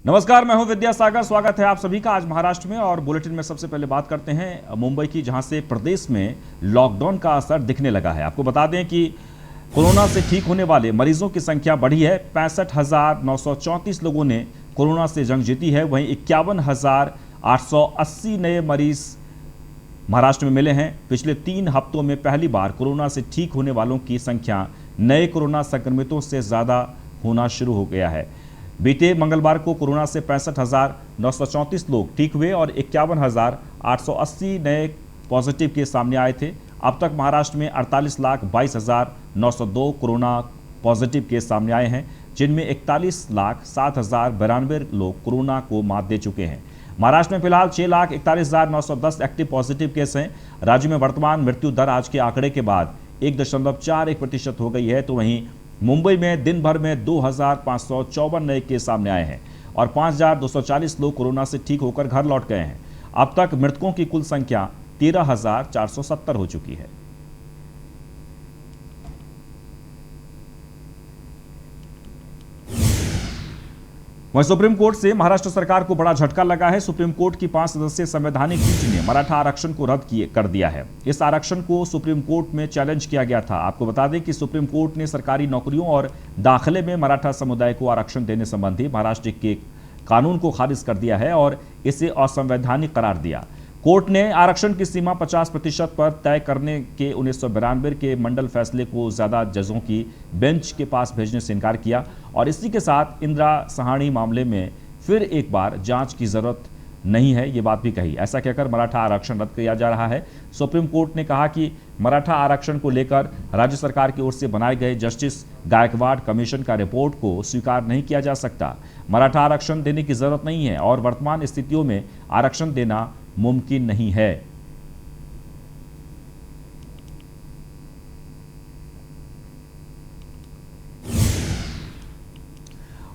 नमस्कार, मैं हूं विद्यासागर। स्वागत है आप सभी का आज महाराष्ट्र में। और बुलेटिन में सबसे पहले बात करते हैं मुंबई की, जहां से प्रदेश में लॉकडाउन का असर दिखने लगा है। आपको बता दें कि कोरोना से ठीक होने वाले मरीजों की संख्या बढ़ी है। 65,934 लोगों ने कोरोना से जंग जीती है। वहीं 51,880 नए मरीज महाराष्ट्र में मिले हैं। पिछले 3 हफ्तों में पहली बार कोरोना से ठीक होने वालों की संख्या नए कोरोना संक्रमितों से ज्यादा होना शुरू हो गया है। बीते मंगलवार को कोरोना से 65,934 लोग ठीक हुए और 51,880 नए पॉजिटिव केस सामने आए थे। अब तक महाराष्ट्र में 48,22,902 कोरोना पॉजिटिव केस सामने आए हैं, जिनमें 41,07,092 लोग कोरोना को मात दे चुके हैं। महाराष्ट्र में फिलहाल 6,41,910 एक्टिव पॉजिटिव केस हैं। राज्य में वर्तमान मृत्यु दर आज के आंकड़े के बाद 1.41% हो गई है। तो वहीं मुंबई में दिन भर में 2,554 नए केस सामने आए हैं और 5,240 लोग कोरोना से ठीक होकर घर लौट गए हैं। अब तक मृतकों की कुल संख्या 13,470 हो चुकी है। वहीं सुप्रीम कोर्ट से महाराष्ट्र सरकार को बड़ा झटका लगा है। सुप्रीम कोर्ट की 5 सदस्यीय संवैधानिक पीठ ने मराठा आरक्षण को रद्द कर दिया है। इस आरक्षण को सुप्रीम कोर्ट में चैलेंज किया गया था। आपको बता दें कि सुप्रीम कोर्ट ने सरकारी नौकरियों और दाखिले में मराठा समुदाय को आरक्षण देने संबंधी महाराष्ट्र के कानून को खारिज कर दिया है और इसे असंवैधानिक करार दिया। कोर्ट ने आरक्षण की सीमा 50% पर तय करने के 1992 के मंडल फैसले को ज्यादा जजों की बेंच के पास भेजने से इनकार किया और इसी के साथ इंदिरा साहनी मामले में फिर एक बार जांच की जरूरत नहीं है, ये बात भी कही। ऐसा कहकर मराठा आरक्षण रद्द किया जा रहा है। सुप्रीम कोर्ट ने कहा कि मराठा आरक्षण को लेकर राज्य सरकार की ओर से बनाए गए जस्टिस गायकवाड़ कमीशन का रिपोर्ट को स्वीकार नहीं किया जा सकता। मराठा आरक्षण देने की जरूरत नहीं है और वर्तमान स्थितियों में आरक्षण देना मुमकिन नहीं है।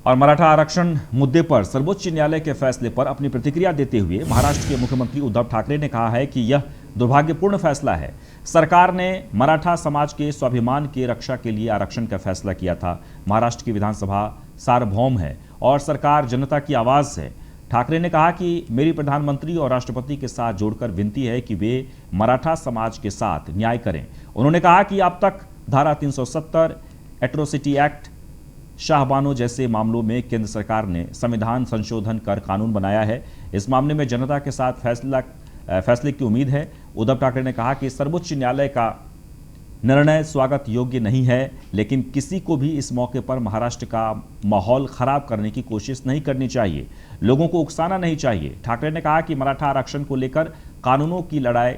और मराठा आरक्षण मुद्दे पर सर्वोच्च न्यायालय के फैसले पर अपनी प्रतिक्रिया देते हुए महाराष्ट्र के मुख्यमंत्री उद्धव ठाकरे ने कहा है कि यह दुर्भाग्यपूर्ण फैसला है। सरकार ने मराठा समाज के स्वाभिमान की रक्षा के लिए आरक्षण का फैसला किया था। महाराष्ट्र की विधानसभा सार्वभौम है और सरकार जनता की आवाज है। ठाकरे ने कहा कि मेरी प्रधानमंत्री और राष्ट्रपति के साथ जोड़कर विनती है कि वे मराठा समाज के साथ न्याय करें। उन्होंने कहा कि अब तक धारा 370, एट्रोसिटी एक्ट, शाहबानो जैसे मामलों में केंद्र सरकार ने संविधान संशोधन कर कानून बनाया है। इस मामले में जनता के साथ फैसले की उम्मीद है। उद्धव ठाकरे ने कहा कि सर्वोच्च न्यायालय का निर्णय स्वागत योग्य नहीं है, लेकिन किसी को भी इस मौके पर महाराष्ट्र का माहौल खराब करने की कोशिश नहीं करनी चाहिए, लोगों को उकसाना नहीं चाहिए। ठाकरे ने कहा कि मराठा आरक्षण को लेकर कानूनों की लड़ाई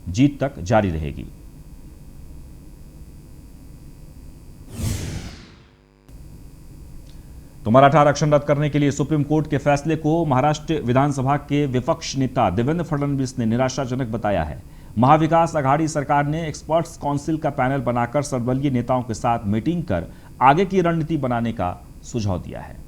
जीत तक जारी रहेगी। तो मराठा आरक्षण रद्द करने के लिए सुप्रीम कोर्ट के फैसले को महाराष्ट्र विधानसभा के विपक्ष नेता देवेंद्र फडणवीस ने निराशाजनक बताया है। महाविकास आघाड़ी सरकार ने एक्सपर्ट्स काउंसिल का पैनल बनाकर सर्वदलीय नेताओं के साथ मीटिंग कर आगे की रणनीति बनाने का सुझाव दिया है।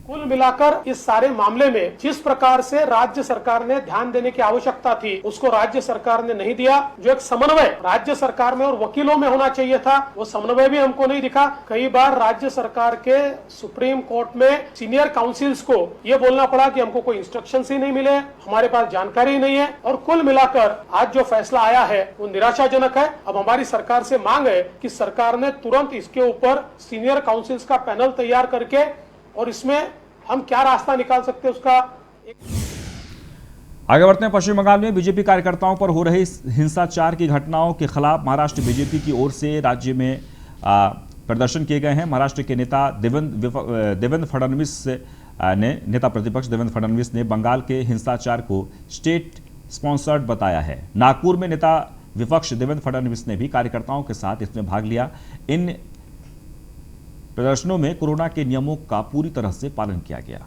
कुल मिलाकर इस सारे मामले में जिस प्रकार से राज्य सरकार ने ध्यान देने की आवश्यकता थी, उसको राज्य सरकार ने नहीं दिया। जो एक समन्वय राज्य सरकार में और वकीलों में होना चाहिए था, वो समन्वय भी हमको नहीं दिखा। कई बार राज्य सरकार के सुप्रीम कोर्ट में सीनियर काउंसिल्स को ये बोलना पड़ा कि हमको कोई इंस्ट्रक्शंस ही नहीं मिले, हमारे पास जानकारी नहीं है। और कुल मिलाकर आज जो फैसला आया है वो निराशाजनक है। अब हमारी सरकार से मांग है कि सरकार ने तुरंत इसके ऊपर सीनियर काउंसिल्स का पैनल तैयार करके और इसमें हम क्या रास्ता निकाल सकते हैं उसका आगे बढ़ते हैं। पश्चिम बंगाल में बीजेपी कार्यकर्ताओं पर हो रही हिंसाचार की घटनाओं के खिलाफ महाराष्ट्र बीजेपी की ओर से राज्य में प्रदर्शन किए गए हैं। महाराष्ट्र के नेता देवेंद्र फडणवीस नेता प्रतिपक्ष देवेंद्र फडणवीस ने बंगाल के हिंसाचार को स्टेट स्पॉन्सर्ड बताया है। नागपुर में नेता विपक्ष देवेंद्र फडणवीस ने भी कार्यकर्ताओं के साथ इसमें भाग लिया। इन प्रदर्शनों में कोरोना के नियमों का पूरी तरह से पालन किया गया।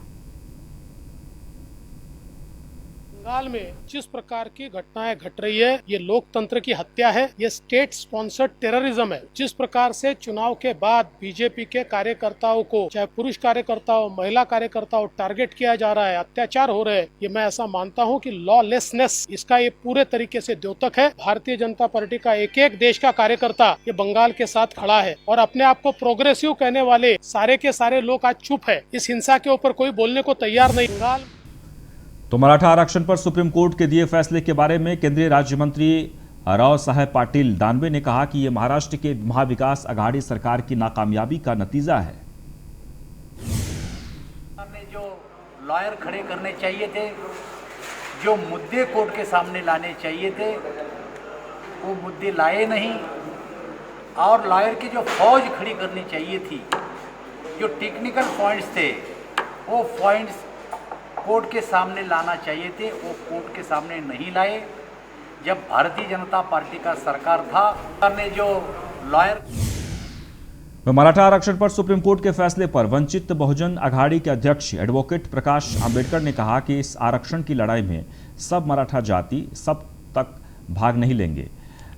बंगाल में जिस प्रकार की घटनाएं घट रही है, ये लोकतंत्र की हत्या है, ये स्टेट स्पॉन्सर्ड टेररिज्म है। जिस प्रकार से चुनाव के बाद बीजेपी के कार्यकर्ताओं को, चाहे पुरुष कार्यकर्ताओं, महिला कार्यकर्ताओं, टारगेट किया जा रहा है, अत्याचार हो रहे हैं, ये मैं ऐसा मानता हूं कि लॉलेसनेस इसका ये पूरे तरीके से द्योतक है। भारतीय जनता पार्टी का एक एक देश का कार्यकर्ता ये बंगाल के साथ खड़ा है और अपने आप को प्रोग्रेसिव कहने वाले सारे के सारे लोग आज चुप है। इस हिंसा के ऊपर कोई बोलने को तैयार नहीं। बंगाल तो मराठा आरक्षण पर सुप्रीम कोर्ट के दिए फैसले के बारे में केंद्रीय राज्य मंत्री राव साहेब पाटिल दानवे ने कहा कि यह महाराष्ट्र के महाविकास आघाड़ी सरकार की नाकामयाबी का नतीजा है। जो लॉयर खड़े करने चाहिए थे, जो मुद्दे कोर्ट के सामने लाने चाहिए थे, वो मुद्दे लाए नहीं। और लॉयर की जो फौज खड़ी करनी चाहिए थी, जो टेक्निकल पॉइंट्स थे, वो पॉइंट्स कोर्ट के सामने लाना चाहिए थे, वो कोर्ट के सामने नहीं लाए। जब भारतीय जनता पार्टी का सरकार था, ने जो लॉयर मराठा आरक्षण पर सुप्रीम कोर्ट के फैसले पर वंचित बहुजन अघाड़ी के अध्यक्ष एडवोकेट प्रकाश आंबेडकर ने कहा कि इस आरक्षण की लड़ाई में सब मराठा जाति सब तक भाग नहीं लेंगे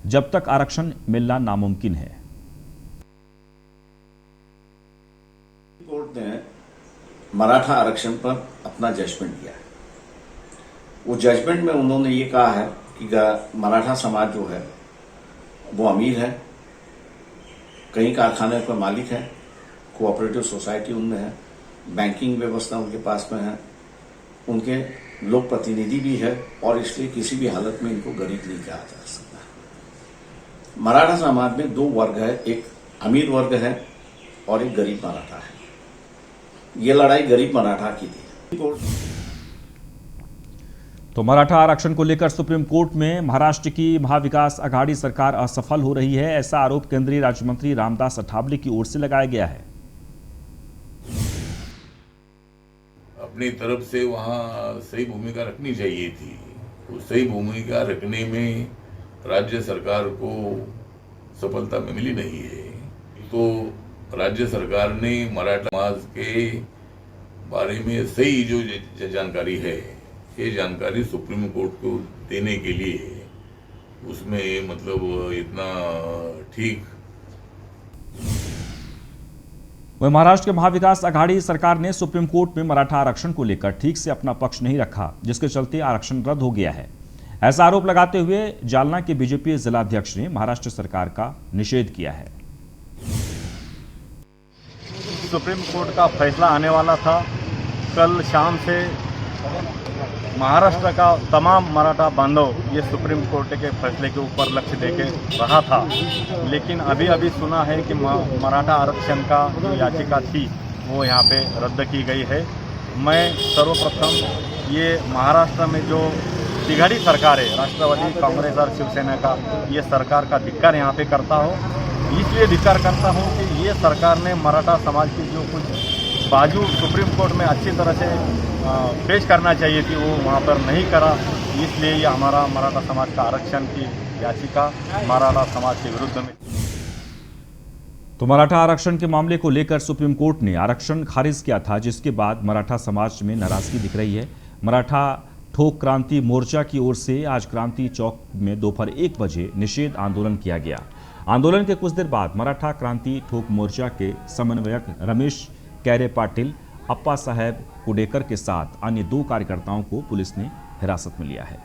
जब तक आरक्षण मिलना नामुमकिन है। कोर्ट ने मराठा आरक्षण पर अपना जजमेंट दिया है। वो जजमेंट में उन्होंने ये कहा है कि मराठा समाज जो है वो अमीर है, कई कारखाने का मालिक है, कोऑपरेटिव सोसाइटी उनमें है, बैंकिंग व्यवस्था उनके पास में है, उनके लोक प्रतिनिधि भी है और इसलिए किसी भी हालत में इनको गरीब नहीं कहा जा सकता। मराठा समाज में दो वर्ग है, एक अमीर वर्ग है और एक गरीब मराठा है। ये लड़ाई गरीब मराठा की थी। तो मराठा आरक्षण को लेकर सुप्रीम कोर्ट में महाराष्ट्र की महाविकास आघाड़ी सरकार असफल हो रही है, ऐसा आरोप केंद्रीय राज्य मंत्री रामदास अठावले की ओर से लगाया गया है। अपनी तरफ से वहां सही भूमिका रखनी चाहिए थी। उस सही भूमिका रखने में राज्य सरकार को सफलता मिली नहीं है। तो राज्य सरकार ने मराठा समाज के बारे में सही जो जानकारी है, ये जानकारी सुप्रीम कोर्ट को देने के लिए उसमें मतलब इतना ठीक। वह महाराष्ट्र के महाविकास आघाड़ी सरकार ने सुप्रीम कोर्ट में मराठा आरक्षण को लेकर ठीक से अपना पक्ष नहीं रखा, जिसके चलते आरक्षण रद्द हो गया है। ऐसा आरोप लगाते हुए जालना के बीजेपी जिलाध्यक्ष ने महाराष्ट्र सरकार का निषेध किया है। सुप्रीम कोर्ट का फैसला आने वाला था। कल शाम से महाराष्ट्र का तमाम मराठा बांधव ये सुप्रीम कोर्ट के फैसले के ऊपर लक्ष्य देके रहा था, लेकिन अभी अभी सुना है कि मराठा आरक्षण का जो याचिका थी वो यहाँ पे रद्द की गई है। मैं सर्वप्रथम ये महाराष्ट्र में जो तिघाड़ी सरकार है, राष्ट्रवादी कांग्रेस और शिवसेना का, ये सरकार का धिक्कार यहाँ पे करता हूँ। इसलिए धिक्कार करता हूँ कि ये सरकार ने मराठा समाज की जो कुछ बाजू सुप्रीम कोर्ट में अच्छी तरह से पेश करना चाहिए थी, वो वहाँ पर नहीं करा। इसलिए ये हमारा मराठा समाज का आरक्षण की याचिका मराठा समाज के विरुद्ध में। तो मराठा आरक्षण के मामले को लेकर सुप्रीम कोर्ट ने आरक्षण खारिज किया था, जिसके बाद मराठा समाज में नाराजगी दिख रही है। मराठा ठोक क्रांति मोर्चा की ओर से आज क्रांति चौक में दोपहर 1 बजे निषेध आंदोलन किया गया। आंदोलन के कुछ देर बाद मराठा क्रांति ठोक मोर्चा के समन्वयक रमेश कैरे पाटिल, अप्पा साहेब कुडेकर के साथ अन्य 2 कार्यकर्ताओं को पुलिस ने हिरासत में लिया है।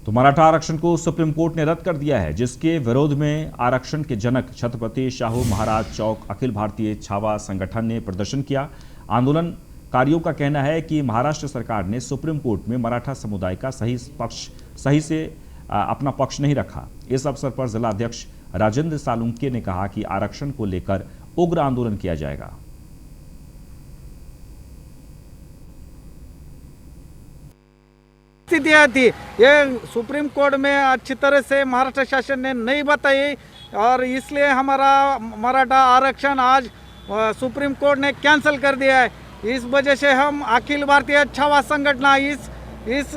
तो मराठा आरक्षण को सुप्रीम कोर्ट ने रद्द कर दिया है, जिसके विरोध में आरक्षण के जनक छत्रपति शाहू महाराज चौक अखिल भारतीय छावा संगठन ने प्रदर्शन किया। आंदोलनकारियों का कहना है कि महाराष्ट्र सरकार ने सुप्रीम कोर्ट में मराठा समुदाय का सही से अपना पक्ष नहीं रखा। इस अवसर पर जिला अध्यक्ष राजेंद्र सालुंके ने कहा कि आरक्षण को लेकर उग्र आंदोलन किया जाएगा। स्थितियाँ थी, ये सुप्रीम कोर्ट में अच्छी तरह से महाराष्ट्र शासन ने नहीं बताई और इसलिए हमारा मराठा आरक्षण आज सुप्रीम कोर्ट ने कैंसिल कर दिया है। इस वजह से हम अखिल भारतीय छावा संगठन इस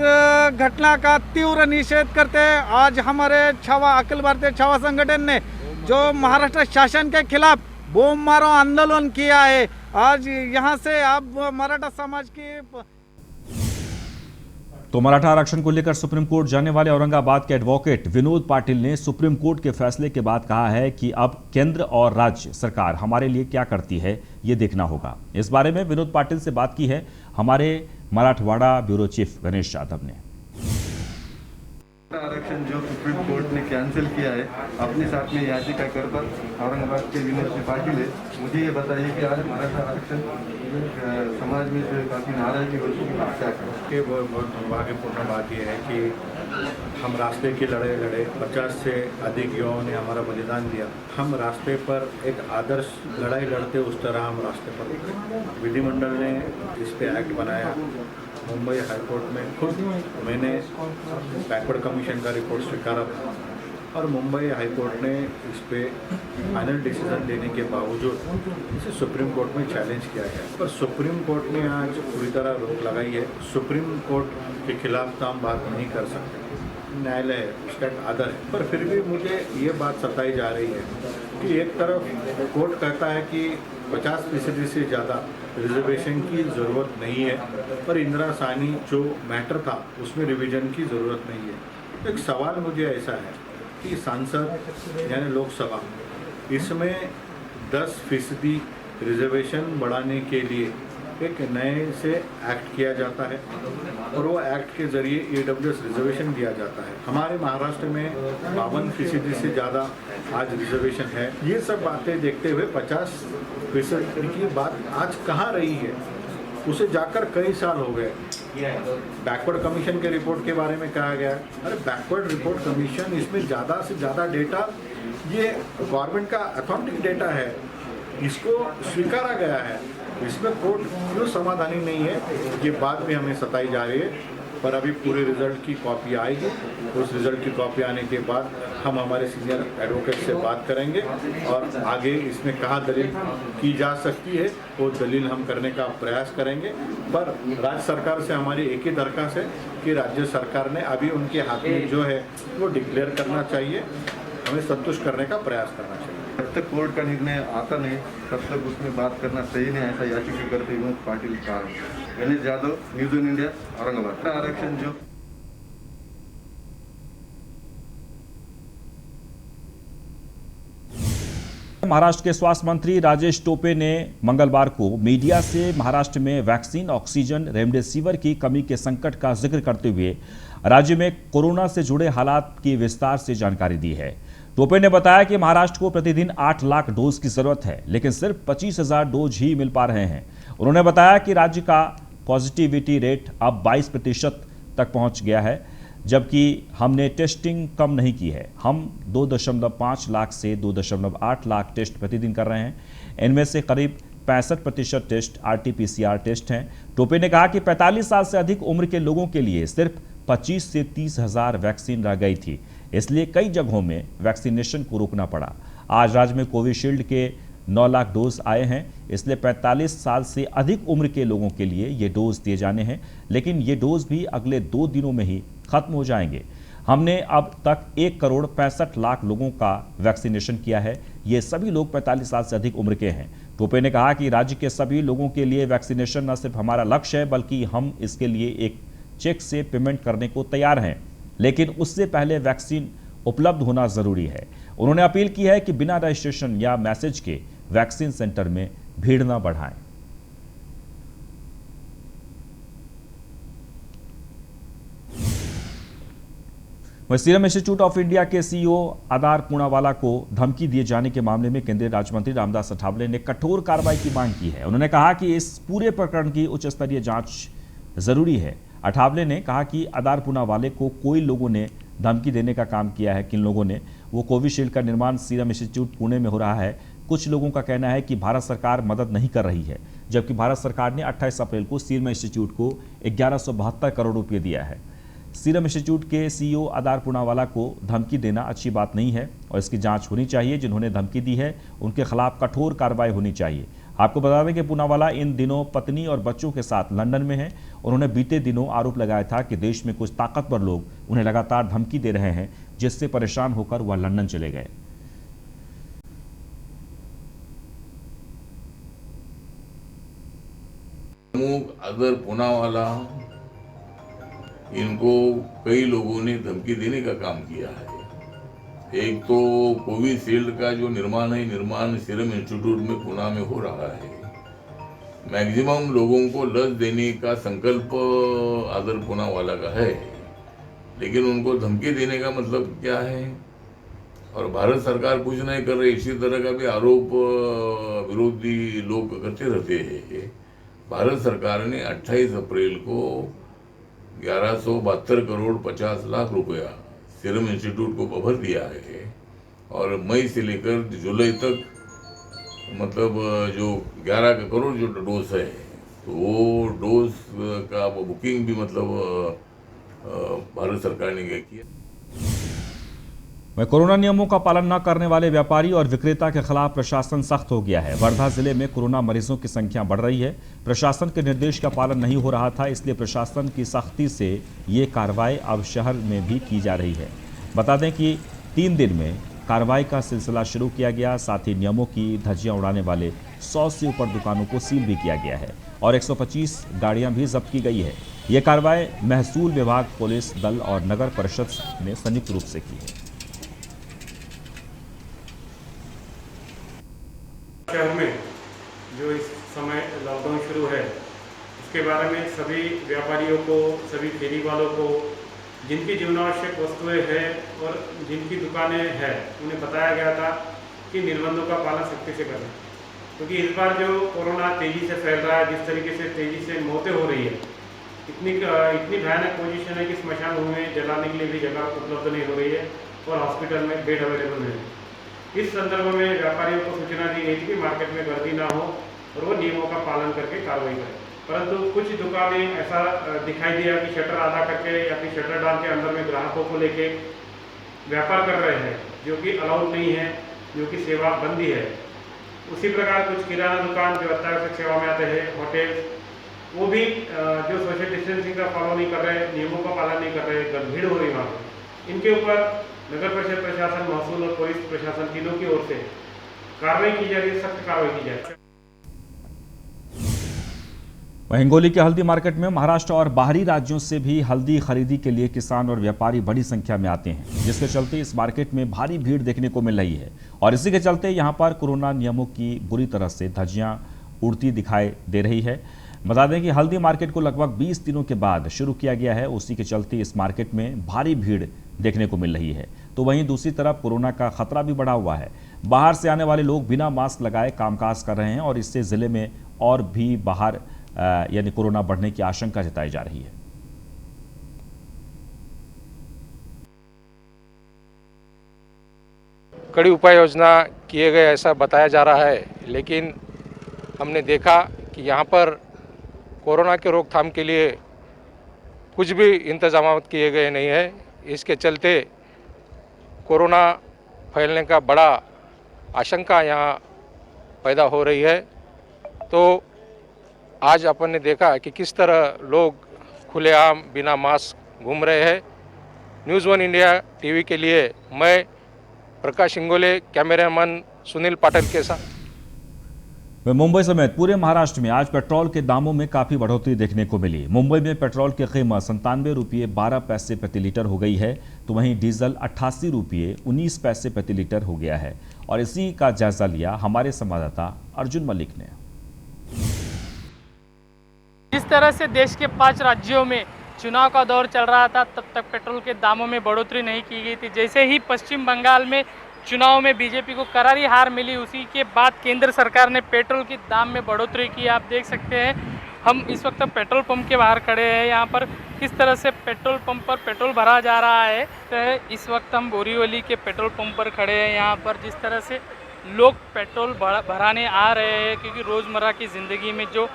घटना का तीव्र निषेध करते हैं। आज हमारे अखिल भारतीय छावा संगठन ने जो महाराष्ट्र शासन के खिलाफ बम मारो आंदोलन किया है, आज यहाँ से अब मराठा समाज की तो मराठा आरक्षण को लेकर सुप्रीम कोर्ट जाने वाले औरंगाबाद के एडवोकेट विनोद पाटिल ने सुप्रीम कोर्ट के फैसले के बाद कहा है कि अब केंद्र और राज्य सरकार हमारे लिए क्या करती है ये देखना होगा। इस बारे में विनोद पाटिल से बात की है हमारे मराठवाड़ा ब्यूरो चीफ गणेश यादव ने। आरक्षण जो सुप्रीम कोर्ट ने कैंसिल किया है, अपने साथ में याचिका कर पर औरंगाबाद के विनोद पाटिल है। मुझे ये बताइए कि आज मराठा आरक्षण समाज में जो काफ़ी नाराजगी हो चुकी है, क्या करें? बहुत दुर्भाग्यपूर्ण बात यह है कि हम रास्ते की लड़ाई लड़े, 50 से अधिक युवाओं ने हमारा बलिदान दिया। हम रास्ते पर एक आदर्श लड़ाई लड़ते उस तरह हम रास्ते पर विधिमंडल ने इस पे एक्ट बनाया। मुंबई हाईकोर्ट में खुद मैंने बैकवर्ड कमीशन का रिपोर्ट स्वीकारा था और मुंबई हाईकोर्ट ने इस पे फाइनल डिसीजन लेने के बावजूद इसे सुप्रीम कोर्ट में चैलेंज किया गया। पर सुप्रीम कोर्ट ने आज पूरी तरह रोक लगाई है। सुप्रीम कोर्ट के खिलाफ तो हम बात नहीं कर सकते, न्यायालय है, उसका एक आदर है। पर फिर भी मुझे ये बात सताई जा रही है कि एक तरफ कोर्ट कहता है कि 50% से ज़्यादा रिजर्वेशन की ज़रूरत नहीं है, पर इंदिरा साहनी जो मैटर था उसमें रिवीजन की ज़रूरत नहीं है। एक सवाल मुझे ऐसा है कि सांसद यानी लोकसभा इसमें 10% रिजर्वेशन बढ़ाने के लिए एक नए से एक्ट किया जाता है और वो एक्ट के ज़रिए AWS रिजर्वेशन दिया जाता है। हमारे महाराष्ट्र में 52% से ज़्यादा आज रिजर्वेशन है। ये सब बातें देखते हुए 50% की बात आज कहाँ रही है, उसे जाकर कई साल हो गए। बैकवर्ड कमीशन के रिपोर्ट के बारे में कहा गया, अरे बैकवर्ड रिपोर्ट कमीशन इसमें ज़्यादा से ज़्यादा डेटा ये गवर्नमेंट का अथॉरिटी डेटा है, इसको स्वीकारा गया है। इसमें कोर्ट क्यों समाधानी नहीं है, ये बात भी हमें सताई जा रही है। पर अभी पूरे रिजल्ट की कॉपी आएगी, उस रिजल्ट की कॉपी आने के बाद हम हमारे सीनियर एडवोकेट से बात करेंगे और आगे इसमें कहाँ दलील की जा सकती है वो दलील हम करने का प्रयास करेंगे। पर राज्य सरकार से हमारी एक ही दरख्वास्त है कि राज्य सरकार ने अभी उनके हाथ में जो है वो डिक्लेयर करना चाहिए, हमें संतुष्ट करने का प्रयास करना चाहिए। जब तक कोर्ट का निर्णय आता नहीं तब तक उसमें बात करना सही नहीं, ऐसा याचिका करते विनोद पाटिल का। Ganesh Yadav, news on India, Aurangabad. आरक्षण जो महाराष्ट्र के स्वास्थ्य मंत्री राजेश टोपे ने मंगलवार को मीडिया से महाराष्ट्र में वैक्सीन, ऑक्सीजन, रेमडेसिविर की कमी के संकट का जिक्र करते हुए राज्य में कोरोना से जुड़े हालात की विस्तार से जानकारी दी है। टोपे ने बताया कि महाराष्ट्र को प्रतिदिन 8 लाख डोज की जरूरत है, लेकिन सिर्फ 25,000 डोज ही मिल पा रहे हैं। उन्होंने बताया कि राज्य का पॉजिटिविटी रेट अब 22% तक पहुंच गया है, जबकि हमने टेस्टिंग कम नहीं की है। हम 2.5 लाख से 2.8 लाख टेस्ट प्रतिदिन कर रहे हैं। इनमें से करीब 65% टेस्ट RT-PCR टेस्ट हैं। टोपे ने कहा कि 45 साल से अधिक उम्र के लोगों के लिए सिर्फ 25 से 30 हज़ार वैक्सीन रह गई थी, इसलिए कई जगहों में वैक्सीनेशन को रोकना पड़ा। आज राज्य में कोविशील्ड के 9 लाख डोज आए हैं, इसलिए 45 साल से अधिक उम्र के लोगों के लिए ये डोज दिए जाने हैं, लेकिन ये डोज भी अगले 2 दिनों में ही खत्म हो जाएंगे। हमने अब तक 1 करोड़ 65 लाख लोगों का वैक्सीनेशन किया है। ये सभी लोग 45 साल से अधिक उम्र के हैं। टोपे ने कहा कि राज्य के सभी लोगों के लिए वैक्सीनेशन न सिर्फ हमारा लक्ष्य है, बल्कि हम इसके लिए एक चेक से पेमेंट करने को तैयार हैं, लेकिन उससे पहले वैक्सीन उपलब्ध होना जरूरी है। उन्होंने अपील की है कि बिना रजिस्ट्रेशन या मैसेज के वैक्सीन सेंटर में भीड़ न बढ़ाएं। वहीं सीरम इंस्टीट्यूट ऑफ इंडिया के CEO आदार पूनावाला को धमकी दिए जाने के मामले में केंद्रीय राज्य मंत्री रामदास अठावले ने कठोर कार्रवाई की मांग की है। उन्होंने कहा कि इस पूरे प्रकरण की उच्च स्तरीय जांच जरूरी है। अठावले ने कहा कि आदार पूनावाले को कोई लोगों ने धमकी देने का काम किया है। किन लोगों ने? वो कोविशील्ड का निर्माण सीरम इंस्टीट्यूट पुणे में हो रहा है। कुछ लोगों का कहना है कि भारत सरकार मदद नहीं कर रही है, जबकि भारत सरकार ने 28 अप्रैल को सीरम इंस्टीट्यूट को 1172 करोड़ रुपये दिया है। सीरम इंस्टीट्यूट के CEO आदार पूनावाला को धमकी देना अच्छी बात नहीं है और इसकी जांच होनी चाहिए। जिन्होंने धमकी दी है उनके खिलाफ कठोर कार्रवाई होनी चाहिए। आपको बता दें कि पूनावाला इन दिनों पत्नी और बच्चों के साथ लंदन में है। उन्होंने बीते दिनों आरोप लगाया था कि देश में कुछ ताकतवर लोग उन्हें लगातार धमकी दे रहे हैं, जिससे परेशान होकर वह लंदन चले गए। अदर पूनावाला इनको कई लोगों ने धमकी देने का काम किया है। एक तो कोविशील्ड का जो निर्माण सीरम इंस्टीट्यूट में पुणे में हो रहा है। मैक्सिमम लोगों को लस देने का संकल्प आदर पूनावाला का है, लेकिन उनको धमकी देने का मतलब क्या है? और भारत सरकार कुछ नहीं कर रही। इसी तरह का भी आरोप विरोधी लोग करते रहते हैं। भारत सरकार ने 28 अप्रैल को 1172 करोड़ 50 लाख रुपया सीरम इंस्टीट्यूट को भर दिया है, और मई से लेकर जुलाई तक मतलब जो 11 करोड़ जो डोज है, तो वो डोज का बुकिंग भी मतलब भारत सरकार ने क्या किया। वहीं कोरोना नियमों का पालन न करने वाले व्यापारी और विक्रेता के खिलाफ प्रशासन सख्त हो गया है। वर्धा जिले में कोरोना मरीजों की संख्या बढ़ रही है। प्रशासन के निर्देश का पालन नहीं हो रहा था, इसलिए प्रशासन की सख्ती से ये कार्रवाई अब शहर में भी की जा रही है। बता दें कि 3 दिन में कार्रवाई का सिलसिला शुरू किया गया। साथ ही नियमों की धज्जियां उड़ाने वाले 100 से ऊपर दुकानों को सील भी किया गया है और 125 गाड़ियां भी जब्त की गई है। ये कार्रवाई महसूल विभाग, पुलिस दल और नगर परिषद ने संयुक्त रूप से की है। शहर में जो इस समय लॉकडाउन शुरू है, उसके बारे में सभी व्यापारियों को, सभी फेरी वालों को, जिनकी जीवनावश्यक वस्तुएं हैं और जिनकी दुकानें हैं, उन्हें बताया गया था कि निर्बंधों का पालन सख्ती से करें, क्योंकि इस बार जो कोरोना तेज़ी से फैल रहा है, जिस तरीके से तेज़ी से मौतें हो रही है, इतनी भयानक पोजीशन है कि स्मशान भूमि में जलाने के लिए भी जगह उपलब्ध नहीं हो रही है और हॉस्पिटल में बेड अवेलेबल नहीं है। इस संदर्भ में व्यापारियों को सूचना दी गई थी कि मार्केट में गर्दी ना हो और वो नियमों का पालन करके कार्रवाई करें, परंतु कुछ दुकानें ऐसा दिखाई दिया कि शटर आधा करके या फिर शटर डाल के अंदर में ग्राहकों को लेके व्यापार कर रहे हैं, जो कि अलाउड नहीं है, जो कि सेवा बंदी है। उसी प्रकार कुछ किराना दुकान जो अत्यावश्यक सेवा में आते हैं, होटल, वो भी जो सोशल डिस्टेंसिंग का फॉलो नहीं कर रहे, नियमों का पालन नहीं कर रहे, भीड़ हो रही वहाँ पर। इनके ऊपर नगर परिषद प्रशासन, महसूल और पुलिस प्रशासन तीनों की ओर से कार्रवाई की जा रही है, सख्त कार्रवाई की जाए। वहीं हिंगोली के हल्दी मार्केट में महाराष्ट्र और बाहरी राज्यों से भी हल्दी खरीदी के लिए किसान और व्यापारी बड़ी संख्या में आते हैं, जिसके चलते इस मार्केट में भारी भीड़ देखने को मिल रही है और इसी के चलते यहां पर कोरोना नियमों की बुरी तरह से धज्जियां उड़ती दिखाई दे रही है। बता दें कि हल्दी मार्केट को लगभग 20 दिनों के बाद शुरू किया गया है, उसी के चलते इस मार्केट में भारी भीड़ देखने को मिल रही है। तो वहीं दूसरी तरफ कोरोना का खतरा भी बढ़ा हुआ है। बाहर से आने वाले लोग बिना मास्क लगाए कामकाज कर रहे हैं और इससे जिले में और भी बाहर यानी कोरोना बढ़ने की आशंका जताई जा रही है। कड़ी उपाय योजना किए गए ऐसा बताया जा रहा है, लेकिन हमने देखा कि यहाँ पर कोरोना के रोकथाम के लिए कुछ भी इंतजाम किए गए नहीं है। इसके चलते कोरोना फैलने का बड़ा आशंका यहाँ पैदा हो रही है। तो आज अपन ने देखा कि किस तरह लोग खुलेआम बिना मास्क घूम रहे हैं। न्यूज़ 1 इंडिया टीवी के लिए मैं प्रकाश इंगोले, कैमरामैन सुनील पाटिल के साथ। मुंबई समेत पूरे महाराष्ट्र में आज पेट्रोल के दामों में काफी बढ़ोतरी देखने को मिली। मुंबई में पेट्रोल की कीमत 97 रुपये 12 पैसे प्रति लीटर हो गई है, तो वहीं डीजल 88 रुपये 19 पैसे प्रति लीटर हो गया है। और इसी का जायजा लिया हमारे संवाददाता अर्जुन मलिक ने। जिस तरह से देश के 5 राज्यों में चुनाव का दौर चल रहा था, तब तक पेट्रोल के दामों में बढ़ोतरी नहीं की गई थी। जैसे ही पश्चिम बंगाल में चुनाव में बीजेपी को करारी हार मिली, उसी के बाद केंद्र सरकार ने पेट्रोल के दाम में बढ़ोतरी की। आप देख सकते हैं, हम इस वक्त पेट्रोल पंप के बाहर खड़े हैं। यहाँ पर किस तरह से पेट्रोल पंप पर पेट्रोल भरा जा रहा है। तो इस वक्त हम बोरीवली के पेट्रोल पंप पर खड़े हैं। यहाँ पर जिस तरह से लोग पेट्रोल भराने आ रहे हैं, क्योंकि रोज़मर्रा की ज़िंदगी में जो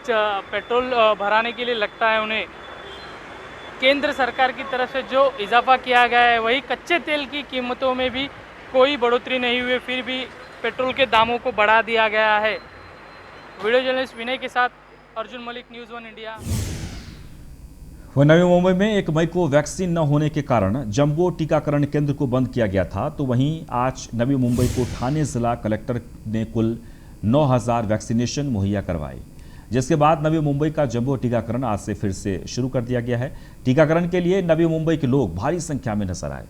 पेट्रोल भराने के लिए लगता है, उन्हें केंद्र सरकार की तरफ से जो इजाफा किया गया है, वही कच्चे तेल की कीमतों में भी कोई बढ़ोतरी नहीं हुई, फिर भी पेट्रोल के दामों को बढ़ा दिया गया है। वीडियो जर्नलिस्ट विनय के साथ अर्जुन मलिक, न्यूज़ 1 इंडिया। वह नवी मुंबई में 1 मई को वैक्सीन न होने के कारण जंबो टीकाकरण केंद्र को बंद किया गया था, तो वहीं आज नवी मुंबई को ठाणे जिला कलेक्टर ने कुल 9000 वैक्सीनेशन मुहैया करवाई, जिसके बाद नवी मुंबई का जंबो टीकाकरण आज से फिर से शुरू कर दिया गया है। टीकाकरण के लिए नवी मुंबई के लोग भारी संख्या में नजर आए।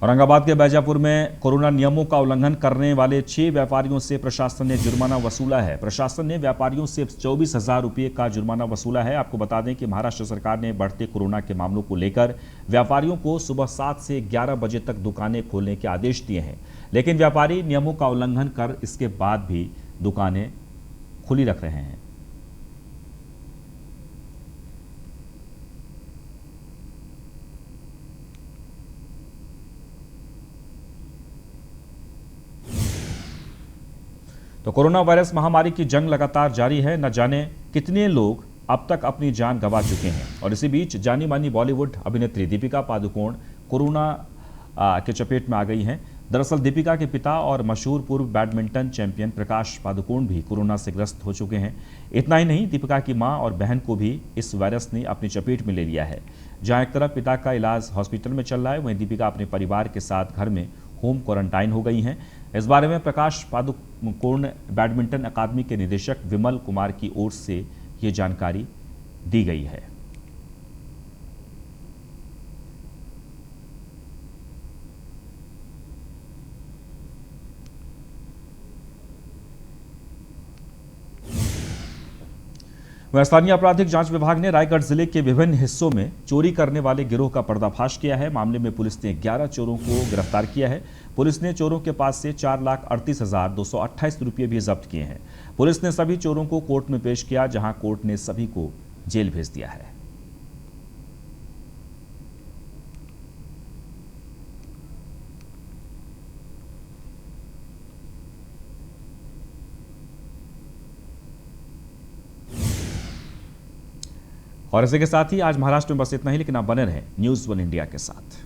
औरंगाबाद के बैजापुर में कोरोना नियमों का उल्लंघन करने वाले 6 व्यापारियों से प्रशासन ने जुर्माना वसूला है। प्रशासन ने व्यापारियों से 24,000 रुपये का जुर्माना वसूला है। आपको बता दें कि महाराष्ट्र सरकार ने बढ़ते कोरोना के मामलों को लेकर व्यापारियों को सुबह 7 से 11 बजे तक दुकानें खोलने के आदेश दिए हैं, लेकिन व्यापारी नियमों का उल्लंघन कर इसके बाद भी दुकानें खुली रख रहे हैं। तो कोरोना वायरस महामारी की जंग लगातार जारी है। न जाने कितने लोग अब तक अपनी जान गंवा चुके हैं, और इसी बीच जानी मानी बॉलीवुड अभिनेत्री दीपिका पादुकोण कोरोना के चपेट में आ गई हैं। दरअसल दीपिका के पिता और मशहूर पूर्व बैडमिंटन चैंपियन प्रकाश पादुकोण भी कोरोना से ग्रस्त हो चुके हैं। इतना ही नहीं, दीपिका की मां और बहन को भी इस वायरस ने अपनी चपेट में ले लिया है। जहां एक तरफ पिता का इलाज हॉस्पिटल में चल रहा है, वहीं दीपिका अपने परिवार के साथ घर में होम क्वारंटाइन हो गई हैं। इस बारे में प्रकाश पादुकोण बैडमिंटन अकादमी के निदेशक विमल कुमार की ओर से ये जानकारी दी गई है। स्थानीय आपराधिक जांच विभाग ने रायगढ़ जिले के विभिन्न हिस्सों में चोरी करने वाले गिरोह का पर्दाफाश किया है। मामले में पुलिस ने 11 चोरों को गिरफ्तार किया है। पुलिस ने चोरों के पास से 4,38,228 रुपये भी जब्त किए हैं। पुलिस ने सभी चोरों को कोर्ट में पेश किया, जहां कोर्ट ने सभी को जेल भेज दिया है। और इसी के साथ ही आज महाराष्ट्र में बस इतना ही, लेकिन आप बने रहें न्यूज़ 1 इंडिया के साथ।